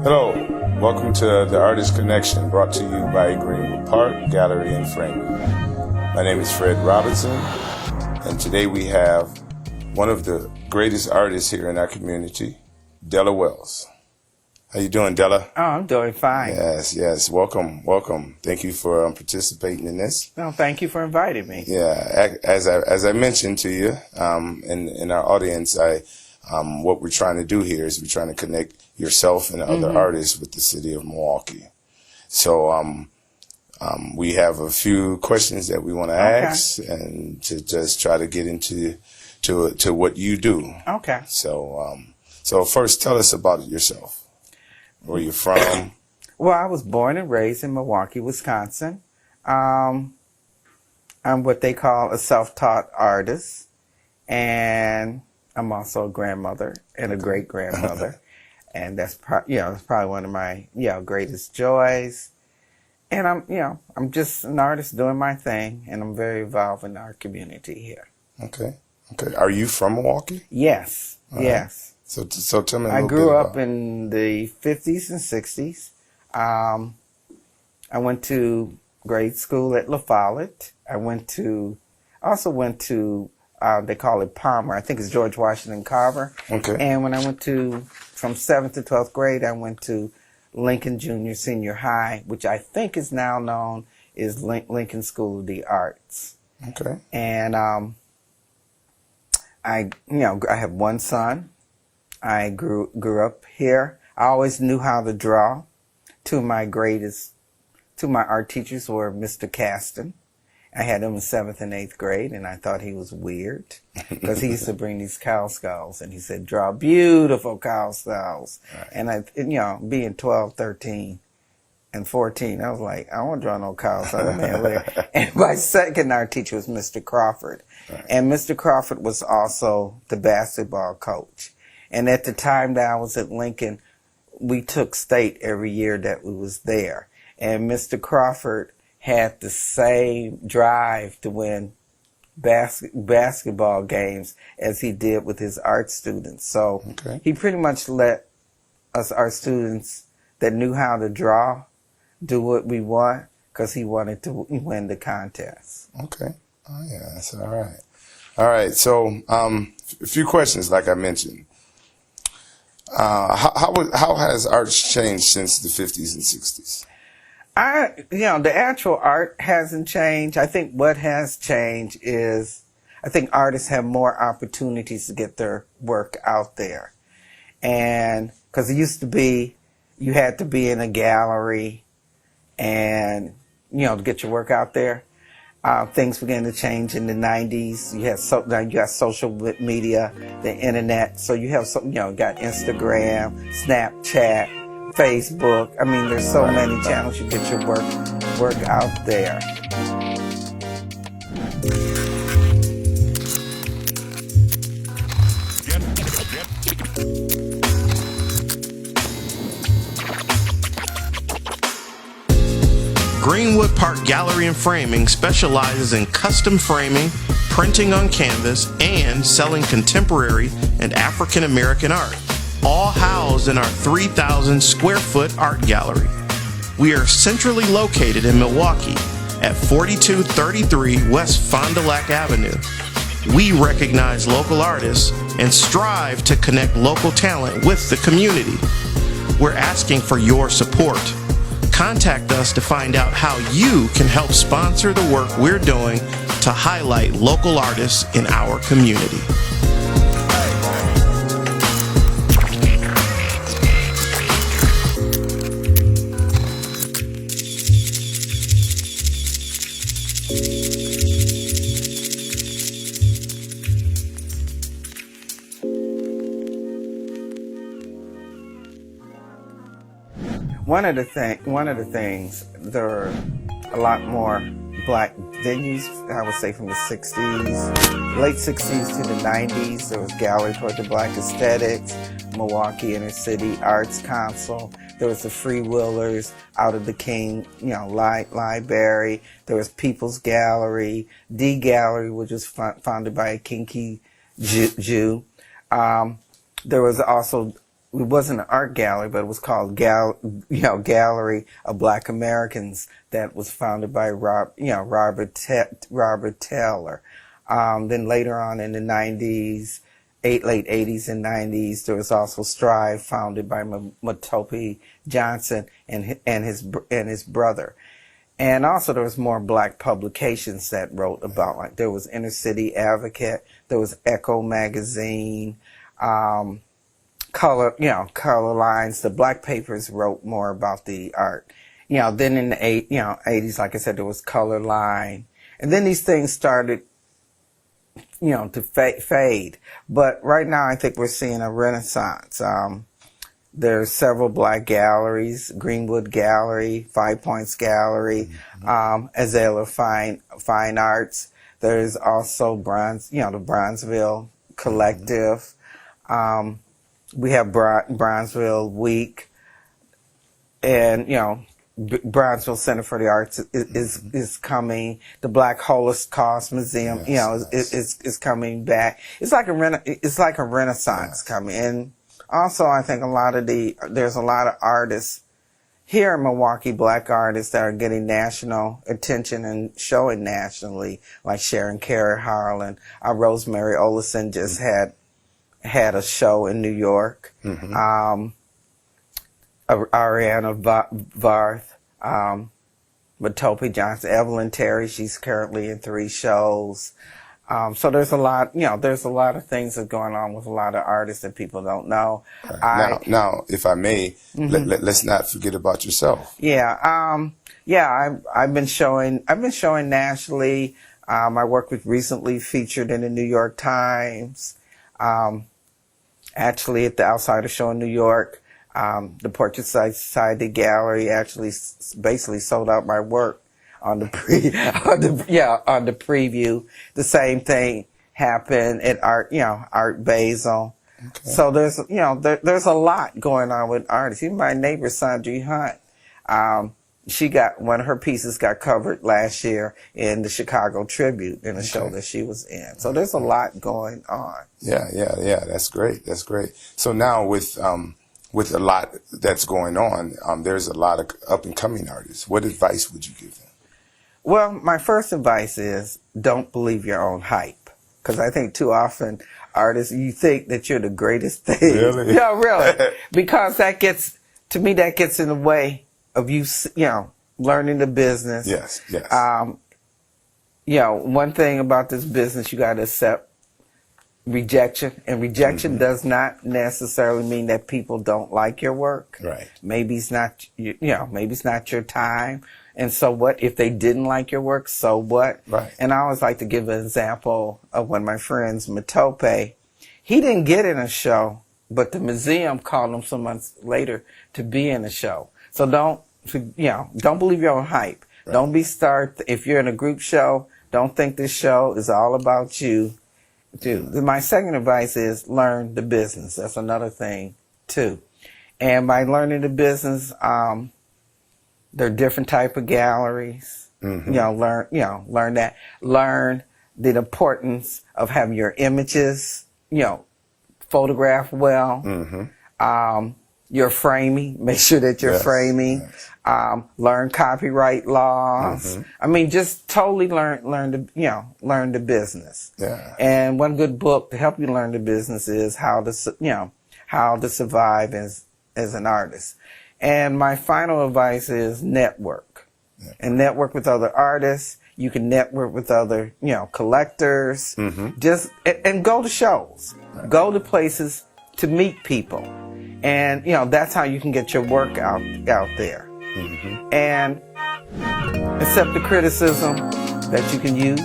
Hello, welcome to the Artist Connection, brought to you by Greenwood Park Gallery and Framing. My name is Fred Robinson, and today we have one of the greatest artists here in our community, Della Wells. How you doing, Della? Oh, I'm doing fine. Yes. Welcome. Thank you for participating in this. No, thank you for inviting me. Yeah, as I mentioned to you, in our audience, what we're trying to do here is we're trying to connect yourself and other artists with the city of Milwaukee. So we have a few questions that we want to ask, and to just try to get into what you do. Okay. So first, tell us about yourself. Where you're from? Well, I was born and raised in Milwaukee, Wisconsin. I'm what they call a self-taught artist, and I'm also a grandmother and a great-grandmother, and that's probably one of my greatest joys. And I'm just an artist doing my thing, and I'm very involved in our community here. Okay. Are you from Milwaukee? Yes. Yes. So tell me a little bit. I grew up in the 50s and 60s. I went to grade school at La Follette. I also went to they call it Palmer. I think it's George Washington Carver. Okay. And when I went from 7th to 12th grade, I went to Lincoln Junior Senior High, which I think is now known as Lincoln School of the Arts. Okay. And I have one son. I grew up here. I always knew how to draw. Two of my art teachers were Mr. Caston. I had him in 7th and 8th grade, and I thought he was weird because he used to bring these cow skulls, and he said, draw beautiful cow skulls. Right. And being 12, 13, and 14, I was like, I don't want to draw no cow skulls. And my second art teacher was Mr. Crawford. Right. And Mr. Crawford was also the basketball coach. And at the time that I was at Lincoln, we took state every year that we was there. And Mr. Crawford had the same drive to win basketball games as he did with his art students. So he pretty much let us, our students that knew how to draw, do what we want, because he wanted to win the contest. Okay. Oh, yeah, that's all right. All right, so a few questions, like I mentioned. How has art changed since the 50s and 60s? The actual art hasn't changed. I think what has changed is I think artists have more opportunities to get their work out there. And because it used to be you had to be in a gallery and, to get your work out there. Things began to change in the 90s. Now you got social media, the internet. So you have got Instagram, Snapchat, Facebook. I mean, there's so many channels you get your work out there. Greenwood Park Gallery and Framing specializes in custom framing, printing on canvas, and selling contemporary and African American art, all housed in our 3,000 square foot art gallery. We are centrally located in Milwaukee at 4233 West Fond du Lac Avenue. We recognize local artists and strive to connect local talent with the community. We're asking for your support. Contact us to find out how you can help sponsor the work we're doing to highlight local artists in our community. One of the things, there are a lot more black venues, I would say from the 60s, late 60s to the 90s. There was Gallery Toward the Black Aesthetics, Milwaukee Inner City Arts Council. There was the Freewheelers out of the King, Library. There was People's Gallery, D Gallery, which was founded by a kinky Jew. There was also it wasn't an art gallery, but it was called Gallery of Black Americans, that was founded by Robert Taylor. Then later on in the 90s, late 80s and 90s, there was also Strive, founded by Matope Johnson and his brother. And also there was more black publications that wrote about, like there was Inner City Advocate, there was Echo Magazine, Color Lines. The black papers wrote more about the art. Then in the 80s, like I said, there was Color Line. And then these things started, to fade. But right now I think we're seeing a renaissance. There's several black galleries: Greenwood Gallery, Five Points Gallery, Azalea Fine Arts. There's also the Bronzeville Collective. We have Bronzeville Week, and Bronzeville Center for the Arts is coming. The Black Holocaust Museum, is coming back. It's like a renaissance coming. And also, I think there's a lot of artists here in Milwaukee, black artists that are getting national attention and showing nationally, like Sharon Carey Harlan. Rosemary Olison just had a show in New York. Ariana Varth, Matope Johnson, Evelyn Terry, she's currently in 3 shows. So there's a lot of things that are going on with a lot of artists that people don't know. Right. Now, if I may, let's not forget about yourself. I've been showing nationally. My work was recently featured in the New York Times. Actually, at the Outsider Show in New York, the Portrait Society Gallery actually basically sold out my work on the preview. The same thing happened at Art Basel. Okay. So there's a lot going on with artists. Even my neighbor Sandra Hunt, she got one of her pieces got covered last year in the Chicago Tribute in a show that she was in. So there's a lot going on. Yeah. That's great. So now with a lot that's going on, there's a lot of up and coming artists. What advice would you give them? Well, my first advice is don't believe your own hype. Because I think too often artists, you think that you're the greatest thing. Really? Yeah, really. Because that gets in the way of you, learning the business. Yes. One thing about this business, you got to accept rejection. And rejection does not necessarily mean that people don't like your work. Right. Maybe it's not, maybe it's not your time. And so what? If they didn't like your work, so what? Right. And I always like to give an example of one of my friends, Matope. He didn't get in a show, but the museum called him some months later to be in a show. So don't believe your own hype. Right. Don't be if you're in a group show, don't think this show is all about you. My second advice is learn the business. That's another thing too. And by learning the business, there are different type of galleries. Learn that. Learn the importance of having your images, photographed well. Your framing. Make sure that you're framing. Yes. Learn copyright laws. I mean, just totally learn the business. Yeah. And one good book to help you learn the business is how to survive as an artist. And my final advice is network. And network with other artists. You can network with other, collectors. And go to shows. Right. Go to places to meet people. And, that's how you can get your work out there. And accept the criticism that you can use.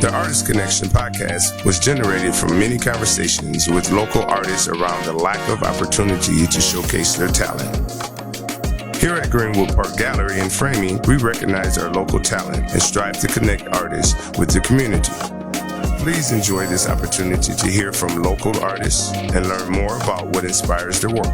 The Artist Connection podcast was generated from many conversations with local artists around the lack of opportunity to showcase their talent. Here at Greenwood Park Gallery and Framing, we recognize our local talent and strive to connect artists with the community. Please enjoy this opportunity to hear from local artists and learn more about what inspires their work.